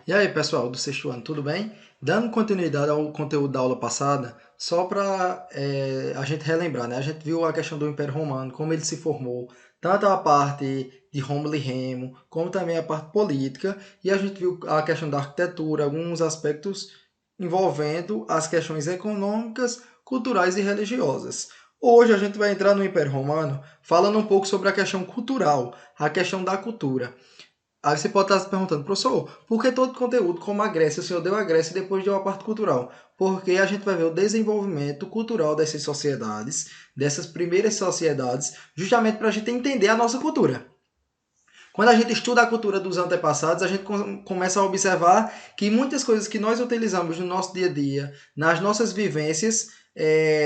E aí, pessoal do sexto ano, tudo bem? Dando continuidade ao conteúdo da aula passada, só para a gente relembrar, né? A gente viu a questão do Império Romano, como ele se formou, tanto a parte de Rômulo e Remo, como também a parte política, e a gente viu a questão da arquitetura, alguns aspectos envolvendo as questões econômicas, culturais e religiosas. Hoje a gente vai entrar no Império Romano falando um pouco sobre a questão cultural, a questão da cultura. Aí você pode estar se perguntando, professor, por que todo conteúdo como a Grécia, o senhor deu a Grécia e depois deu a parte cultural? Porque a gente vai ver o desenvolvimento cultural dessas sociedades, dessas primeiras sociedades, justamente para a gente entender a nossa cultura. Quando a gente estuda a cultura dos antepassados, a gente começa a observar que muitas coisas que nós utilizamos no nosso dia a dia, nas nossas vivências,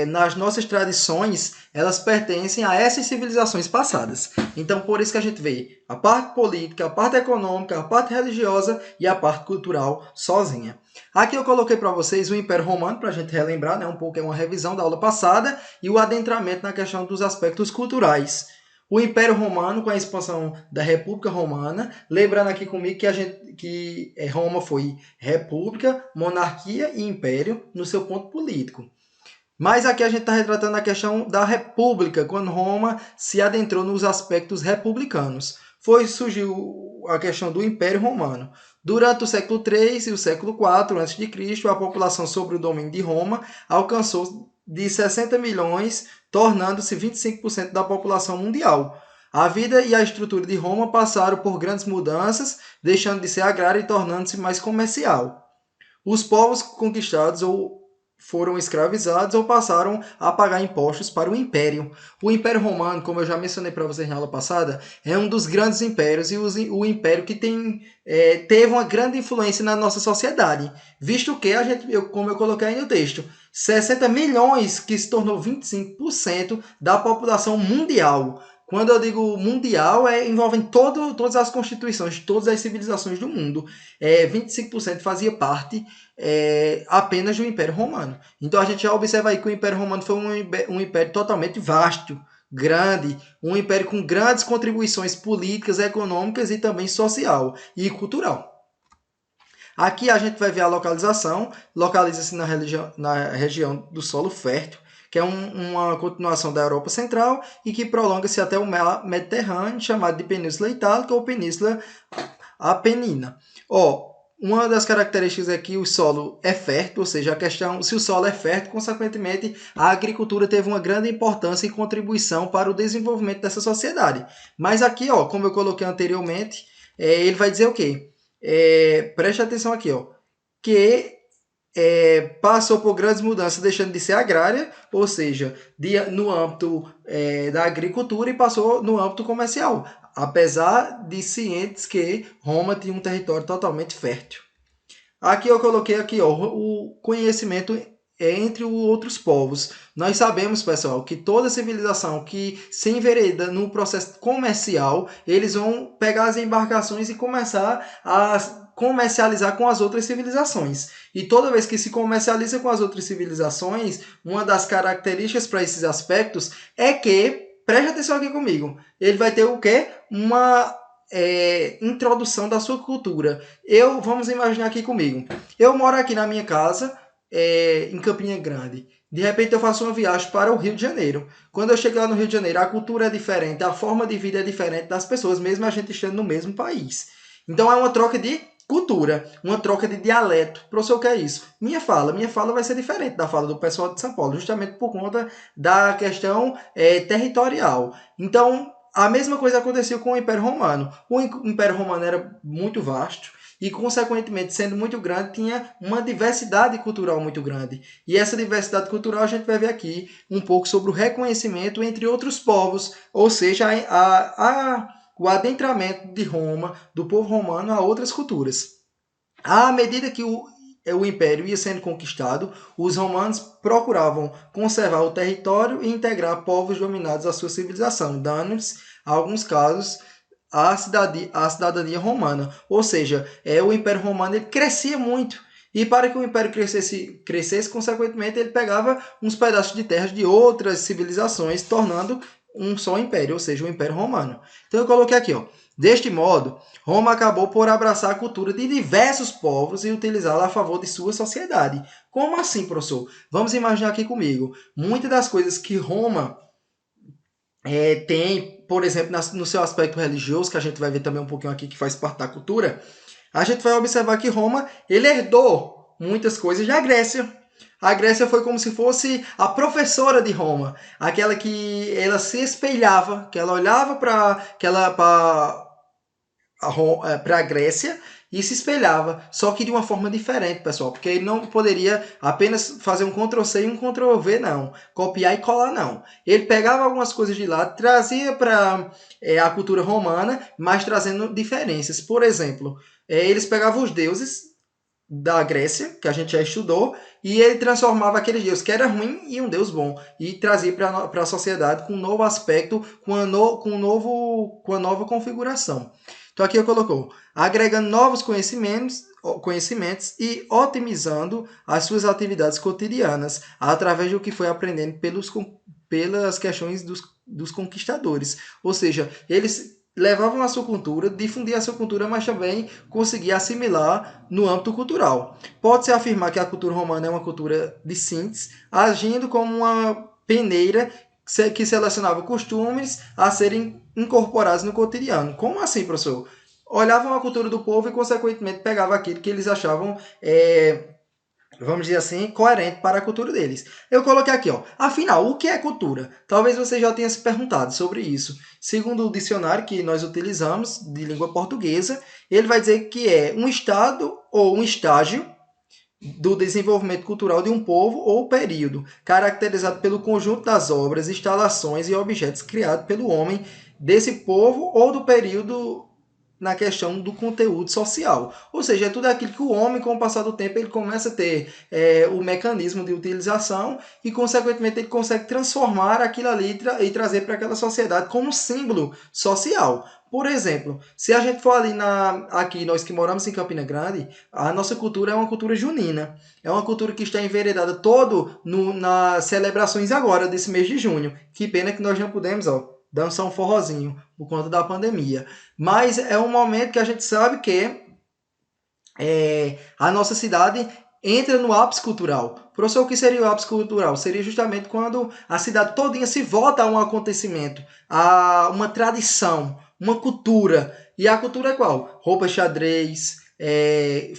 nas nossas tradições, elas pertencem a essas civilizações passadas. Então, por isso que a gente vê a parte política, a parte econômica, a parte religiosa e a parte cultural sozinha. Aqui eu coloquei para vocês o Império Romano, para a gente relembrar, né, um pouco, é uma revisão da aula passada, e o adentramento na questão dos aspectos culturais. O Império Romano, com a expansão da República Romana, lembrando aqui comigo que Roma foi república, monarquia e império no seu ponto político. Mas aqui a gente está retratando a questão da república, quando Roma se adentrou nos aspectos republicanos. Surgiu a questão do Império Romano. Durante o século III e o século IV a.C., a população sob o domínio de Roma alcançou de 60 milhões, tornando-se 25% da população mundial. A vida e a estrutura de Roma passaram por grandes mudanças, deixando de ser agrária e tornando-se mais comercial. Os povos conquistados ou foram escravizados ou passaram a pagar impostos para o Império. O Império Romano, como eu já mencionei para vocês na aula passada, é um dos grandes impérios e o império que teve uma grande influência na nossa sociedade, visto que como eu coloquei aí no texto, 60 milhões, que se tornou 25% da população mundial. Quando eu digo mundial, envolvem todas as constituições, todas as civilizações do mundo. 25% fazia parte apenas do Império Romano. Então a gente já observa aí que o Império Romano foi um império totalmente vasto, grande, um império com grandes contribuições políticas, econômicas e também social e cultural. Aqui a gente vai ver a localização, localiza-se na região do solo fértil, que é uma continuação da Europa Central e que prolonga-se até o mar Mediterrâneo, chamado de Península Itálica ou Península Apenina. Uma das características é que o solo é fértil, ou seja, a questão, se o solo é fértil, consequentemente, a agricultura teve uma grande importância e contribuição para o desenvolvimento dessa sociedade. Mas aqui, como eu coloquei anteriormente, ele vai dizer o quê? Preste atenção aqui, que passou por grandes mudanças, deixando de ser agrária, ou seja, no âmbito da agricultura e passou no âmbito comercial, apesar de cientes que Roma tinha um território totalmente fértil. Aqui eu coloquei aqui, o conhecimento entre os outros povos. Nós sabemos, pessoal, que toda civilização que se envereda no processo comercial, eles vão pegar as embarcações e começar a comercializar com as outras civilizações. E toda vez que se comercializa com as outras civilizações, uma das características para esses aspectos é que, preste atenção aqui comigo, ele vai ter o quê? Uma introdução da sua cultura. Vamos imaginar aqui comigo. Eu moro aqui na minha casa, em Campina Grande. De repente eu faço uma viagem para o Rio de Janeiro. Quando eu chego lá no Rio de Janeiro, a cultura é diferente, a forma de vida é diferente das pessoas, mesmo a gente estando no mesmo país. Então é uma troca de cultura, uma troca de dialeto. Professor, o que é isso? Minha fala vai ser diferente da fala do pessoal de São Paulo, justamente por conta da questão territorial. Então, a mesma coisa aconteceu com o Império Romano. O Império Romano era muito vasto e, consequentemente, sendo muito grande, tinha uma diversidade cultural muito grande. E essa diversidade cultural a gente vai ver aqui um pouco sobre o reconhecimento entre outros povos, ou seja, o adentramento de Roma, do povo romano, a outras culturas. À medida que o império ia sendo conquistado, os romanos procuravam conservar o território e integrar povos dominados à sua civilização, dando-lhes, em alguns casos, a cidadania romana. Ou seja, o Império Romano ele crescia muito. E para que o Império crescesse, consequentemente, ele pegava uns pedaços de terras de outras civilizações, tornando um só império, ou seja, o Império Romano. Então eu coloquei aqui, Deste modo, Roma acabou por abraçar a cultura de diversos povos e utilizá-la a favor de sua sociedade. Como assim, professor? Vamos imaginar aqui comigo. Muitas das coisas que Roma tem, por exemplo, no seu aspecto religioso, que a gente vai ver também um pouquinho aqui, que faz parte da cultura, a gente vai observar que Roma ele herdou muitas coisas da Grécia. A Grécia foi como se fosse a professora de Roma, aquela que ela se espelhava, que ela olhava para a Grécia e se espelhava, só que de uma forma diferente, pessoal, porque ele não poderia apenas fazer um Ctrl+C e um Ctrl+V, não, copiar e colar, não. Ele pegava algumas coisas de lá, trazia para a cultura romana, mas trazendo diferenças. Por exemplo, eles pegavam os deuses da Grécia, que a gente já estudou, e ele transformava aquele deus que era ruim em um deus bom, e trazia para a sociedade com um novo aspecto, com uma nova configuração. Então aqui eu colocou, agregando novos conhecimentos e otimizando as suas atividades cotidianas, através do que foi aprendendo pelas questões dos conquistadores. Ou seja, eles levavam a sua cultura, difundiam a sua cultura, mas também conseguiam assimilar no âmbito cultural. Pode-se afirmar que a cultura romana é uma cultura de síntese, agindo como uma peneira que selecionava costumes a serem incorporados no cotidiano. Como assim, professor? Olhavam a cultura do povo e, consequentemente, pegavam aquilo que eles achavam vamos dizer assim, coerente para a cultura deles. Eu coloquei aqui, ó. Afinal, o que é cultura? Talvez você já tenha se perguntado sobre isso. Segundo o dicionário que nós utilizamos de língua portuguesa, ele vai dizer que é um estado ou um estágio do desenvolvimento cultural de um povo ou período, caracterizado pelo conjunto das obras, instalações e objetos criados pelo homem desse povo ou do período na questão do conteúdo social. Ou seja, é tudo aquilo que o homem, com o passar do tempo, ele começa a ter o mecanismo de utilização e, consequentemente, ele consegue transformar aquilo ali e trazer para aquela sociedade como um símbolo social. Por exemplo, se a gente for ali aqui, nós que moramos em Campina Grande, a nossa cultura é uma cultura junina. É uma cultura que está enveredada todo nas celebrações agora, desse mês de junho. Que pena que nós não pudemos, dançar um forrozinho por conta da pandemia. Mas é um momento que a gente sabe que a nossa cidade entra no ápice cultural. Professor, o que seria o ápice cultural? Seria justamente quando a cidade todinha se volta a um acontecimento, a uma tradição, uma cultura. E a cultura é qual? Roupa xadrez,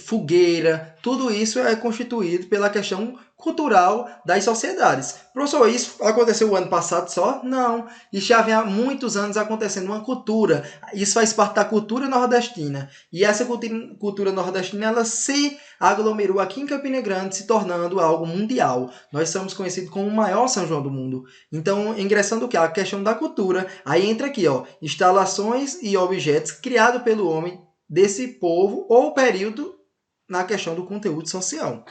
fogueira, tudo isso é constituído pela questão cultural das sociedades. Professor, isso aconteceu o ano passado só? Não. Isso já vem há muitos anos acontecendo, uma cultura. Isso faz parte da cultura nordestina. E essa cultura nordestina, ela se aglomerou aqui em Campina Grande, se tornando algo mundial. Nós somos conhecidos como o maior São João do mundo. Então, ingressando o que? A questão da cultura. Aí entra aqui, instalações e objetos criados pelo homem desse povo ou período na questão do conteúdo social.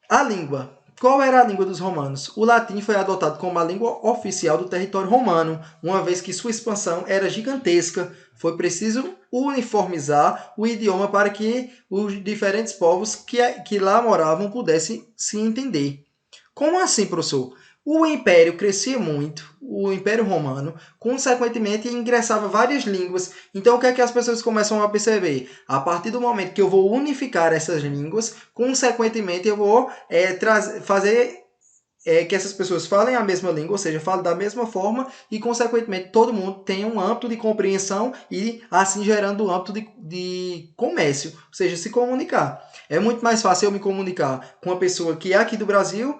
A língua. Qual era a língua dos romanos? O latim foi adotado como a língua oficial do território romano, uma vez que sua expansão era gigantesca. Foi preciso uniformizar o idioma para que os diferentes povos que lá moravam pudessem se entender. Como assim, professor? O império crescia muito, o Império Romano, consequentemente ingressava várias línguas. Então, o que é que as pessoas começam a perceber? A partir do momento que eu vou unificar essas línguas, consequentemente eu vou fazer que essas pessoas falem a mesma língua, ou seja, falem da mesma forma e, consequentemente, todo mundo tenha um âmbito de compreensão e, assim, gerando um âmbito de comércio, ou seja, se comunicar. É muito mais fácil eu me comunicar com uma pessoa que é aqui do Brasil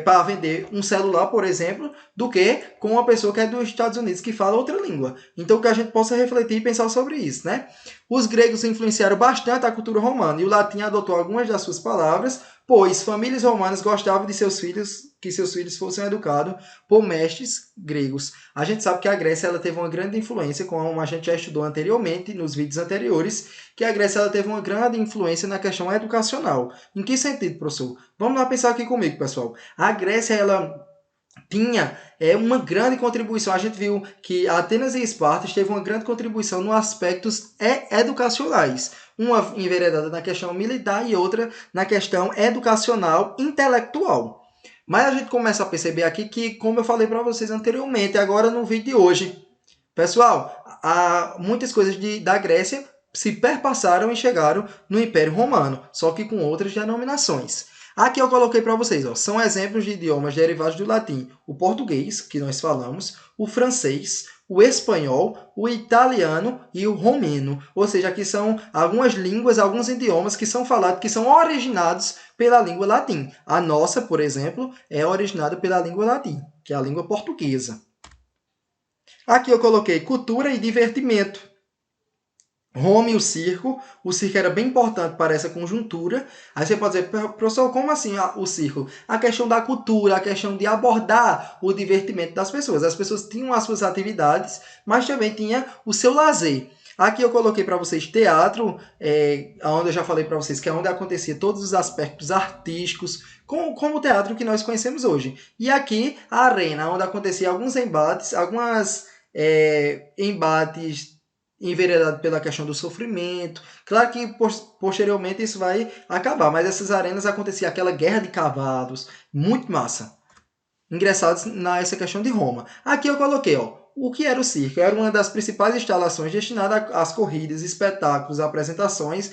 para vender um celular, por exemplo, do que com uma pessoa que é dos Estados Unidos que fala outra língua. Então, que a gente possa refletir e pensar sobre isso, né? Os gregos influenciaram bastante a cultura romana e o latim adotou algumas das suas palavras, pois famílias romanas gostavam de que seus filhos fossem educados por mestres gregos. A gente sabe que a Grécia ela teve uma grande influência, como a gente já estudou anteriormente, nos vídeos anteriores, que a Grécia ela teve uma grande influência na questão educacional. Em que sentido, professor? Vamos lá pensar aqui comigo, pessoal. A Grécia, ela tinha uma grande contribuição. A gente viu que Atenas e Esparta teve uma grande contribuição nos aspectos educacionais. Uma enveredada na questão militar e outra na questão educacional intelectual. Mas a gente começa a perceber aqui que, como eu falei para vocês anteriormente, agora no vídeo de hoje, pessoal, muitas coisas da Grécia se perpassaram e chegaram no Império Romano, só que com outras denominações. Aqui eu coloquei para vocês, ó, são exemplos de idiomas derivados do latim. O português, que nós falamos, o francês, o espanhol, o italiano e o romeno. Ou seja, aqui são algumas línguas, alguns idiomas que são falados, que são originados pela língua latim. A nossa, por exemplo, é originada pela língua latim, que é a língua portuguesa. Aqui eu coloquei cultura e divertimento. Roma e o circo era bem importante para essa conjuntura. Aí você pode dizer, professor, como assim o circo? A questão da cultura, a questão de abordar o divertimento das pessoas. As pessoas tinham as suas atividades, mas também tinha o seu lazer. Aqui eu coloquei para vocês teatro, onde eu já falei para vocês que é onde acontecia todos os aspectos artísticos, como o teatro que nós conhecemos hoje. E aqui a arena, onde acontecia alguns embates, embates enveredado pela questão do sofrimento. Claro que posteriormente isso vai acabar, mas essas arenas acontecia aquela guerra de cavalos, muito massa. Ingressados nessa questão de Roma. Aqui eu coloquei, ó, o que era o circo? Era uma das principais instalações destinada às corridas, espetáculos, apresentações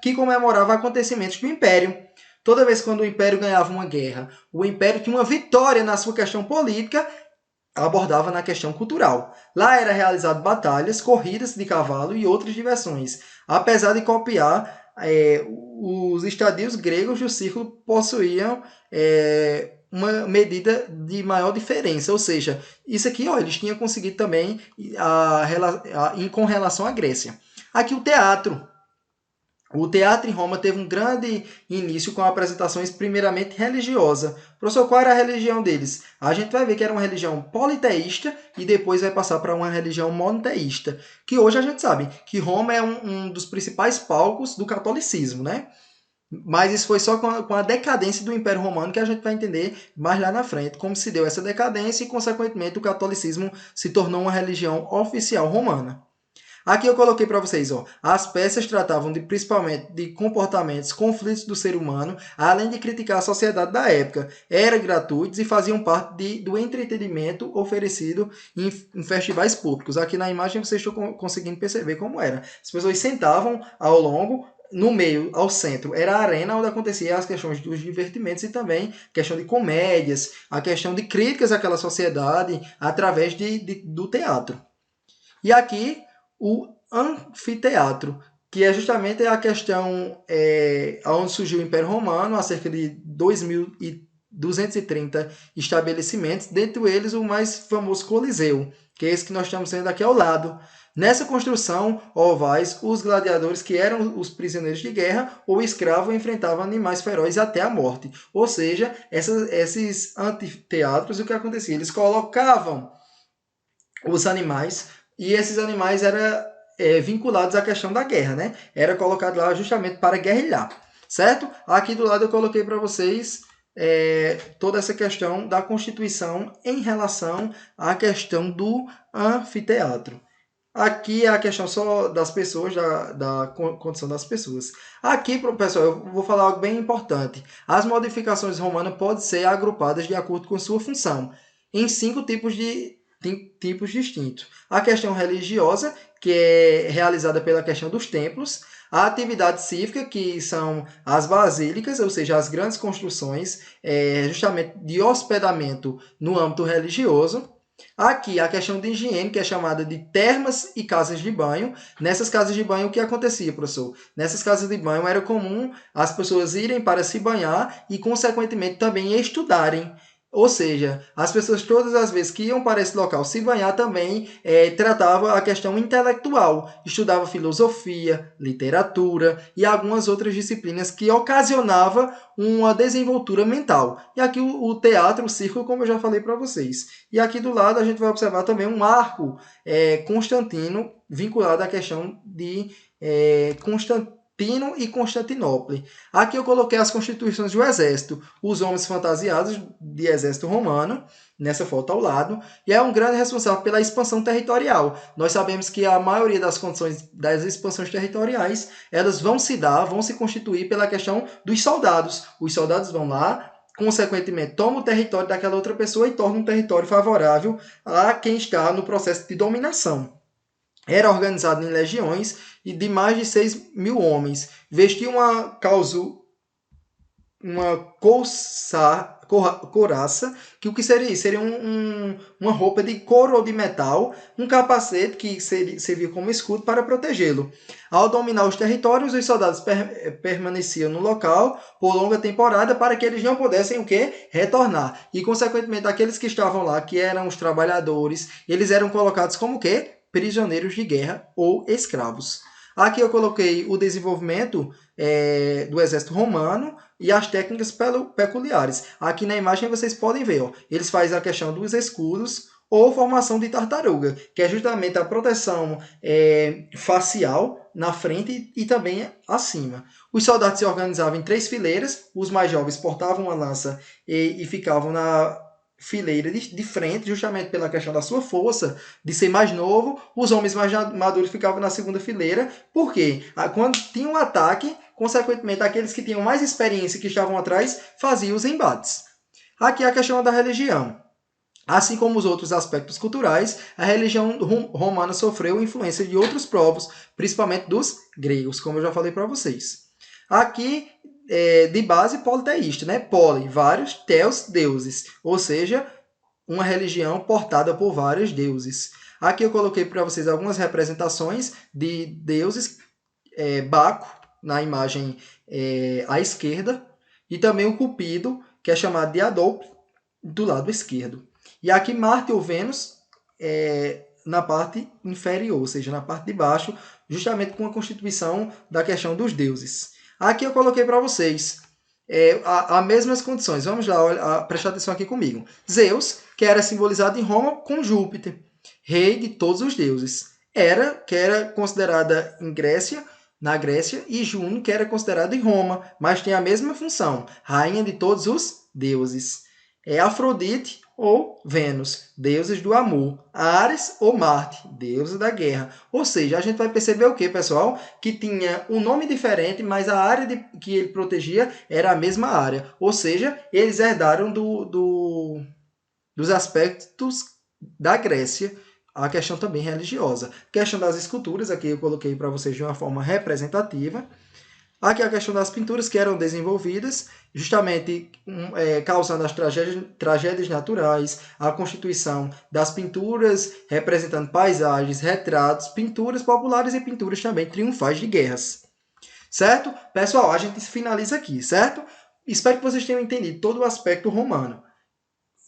que comemorava acontecimentos do Império. Toda vez quando o Império ganhava uma guerra, o Império tinha uma vitória na sua questão política, abordava na questão cultural. Lá era realizado batalhas, corridas de cavalo e outras diversões. Apesar de copiar, os estadios gregos do circo possuíam uma medida de maior diferença. Ou seja, isso aqui ó, eles tinham conseguido também com relação à Grécia. Aqui o teatro. O teatro em Roma teve um grande início com apresentações primeiramente religiosas. Professor, qual era a religião deles? A gente vai ver que era uma religião politeísta e depois vai passar para uma religião monoteísta, que hoje a gente sabe que Roma é um dos principais palcos do catolicismo, né? Mas isso foi só com a decadência do Império Romano que a gente vai entender mais lá na frente, como se deu essa decadência e, consequentemente, o catolicismo se tornou uma religião oficial romana. Aqui eu coloquei para vocês, ó, as peças tratavam principalmente de comportamentos, conflitos do ser humano, além de criticar a sociedade da época. Eram gratuitos e faziam parte do entretenimento oferecido em festivais públicos. Aqui na imagem vocês estão conseguindo perceber como era. As pessoas sentavam ao longo, no meio, ao centro, era a arena onde acontecia as questões dos divertimentos e também questão de comédias, a questão de críticas àquela sociedade através do teatro. E aqui o anfiteatro, que é justamente a questão onde surgiu o Império Romano, há cerca de 2.230 estabelecimentos, dentre eles o mais famoso Coliseu, que é esse que nós estamos vendo aqui ao lado. Nessa construção, ovais, os gladiadores, que eram os prisioneiros de guerra ou escravos, enfrentavam animais ferozes até a morte. Ou seja, esses anfiteatros, o que acontecia? Eles colocavam os animais e esses animais eram vinculados à questão da guerra, né? Era colocado lá justamente para guerrilhar, certo? Aqui do lado eu coloquei para vocês toda essa questão da Constituição em relação à questão do anfiteatro. Aqui é a questão só das pessoas, da condição das pessoas. Aqui, pessoal, eu vou falar algo bem importante. As modificações romanas podem ser agrupadas de acordo com sua função, em 5 tipos distintos. A questão religiosa, que é realizada pela questão dos templos. A atividade cívica, que são as basílicas, ou seja, as grandes construções, justamente de hospedamento no âmbito religioso. Aqui a questão de higiene, que é chamada de termas e casas de banho. Nessas casas de banho, o que acontecia, professor? Nessas casas de banho era comum as pessoas irem para se banhar e, consequentemente, também estudarem. Ou seja, as pessoas todas as vezes que iam para esse local se banhar também tratavam a questão intelectual, estudava filosofia, literatura e algumas outras disciplinas que ocasionavam uma desenvoltura mental. E aqui o teatro, o circo, como eu já falei para vocês. E aqui do lado a gente vai observar também um arco constantino vinculado à questão de Constantino e Constantinopla. Aqui eu coloquei as constituições do exército, os homens fantasiados de exército romano, nessa foto ao lado, e é um grande responsável pela expansão territorial. Nós sabemos que a maioria das condições das expansões territoriais, elas vão se constituir pela questão dos soldados. Os soldados vão lá, consequentemente, tomam o território daquela outra pessoa e tornam um território favorável a quem está no processo de dominação. Era organizado em legiões e de mais de 6.000 homens. Vestia uma couraça, que o que seria isso? Seria uma roupa de couro ou de metal, um capacete que servia como escudo para protegê-lo. Ao dominar os territórios, os soldados permaneciam no local por longa temporada para que eles não pudessem o quê? Retornar. E, consequentemente, aqueles que estavam lá, que eram os trabalhadores, eles eram colocados como o quê? Prisioneiros de guerra ou escravos. Aqui eu coloquei o desenvolvimento do exército romano e as técnicas peculiares. Aqui na imagem vocês podem ver, ó, eles fazem a questão dos escudos ou formação de tartaruga, que é justamente a proteção facial na frente e também acima. Os soldados se organizavam em 3 fileiras, os mais jovens portavam uma lança e ficavam na fileira de frente, justamente pela questão da sua força, de ser mais novo. Os homens mais maduros ficavam na segunda fileira. Por quê? Quando tinha um ataque, consequentemente, aqueles que tinham mais experiência que estavam atrás faziam os embates. Aqui é a questão da religião. Assim como os outros aspectos culturais, a religião romana sofreu influência de outros povos, principalmente dos gregos, como eu já falei para vocês. Aqui, de base politeísta, né? Poli, vários, teos, deuses, ou seja, uma religião portada por vários deuses. Aqui eu coloquei para vocês algumas representações de deuses, Baco, na imagem à esquerda, e também o Cupido, que é chamado de Adolfo, do lado esquerdo. E aqui Marte ou Vênus na parte inferior, ou seja, na parte de baixo, justamente com a constituição da questão dos deuses. Aqui eu coloquei para vocês as mesmas condições. Vamos lá, prestar atenção aqui comigo. Zeus, que era simbolizado em Roma com Júpiter, rei de todos os deuses. Hera, que era considerada na Grécia, e Juno, que era considerada em Roma, mas tem a mesma função, rainha de todos os deuses. Afrodite ou Vênus, deuses do amor. Ares ou Marte, deuses da guerra. Ou seja, a gente vai perceber o que, pessoal? Que tinha um nome diferente, mas a área que ele protegia era a mesma área. Ou seja, eles herdaram dos aspectos da Grécia, a questão também religiosa. A questão das esculturas, aqui eu coloquei para vocês de uma forma representativa. Aqui a questão das pinturas que eram desenvolvidas, justamente causando as tragédias naturais, a constituição das pinturas representando paisagens, retratos, pinturas populares e pinturas também triunfais de guerras. Certo? Pessoal, a gente finaliza aqui, certo? Espero que vocês tenham entendido todo o aspecto romano.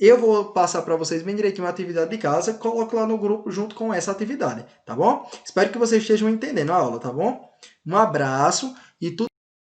Eu vou passar para vocês bem direitinho uma atividade de casa, coloco lá no grupo junto com essa atividade, tá bom? Espero que vocês estejam entendendo a aula, tá bom? Um abraço e tudo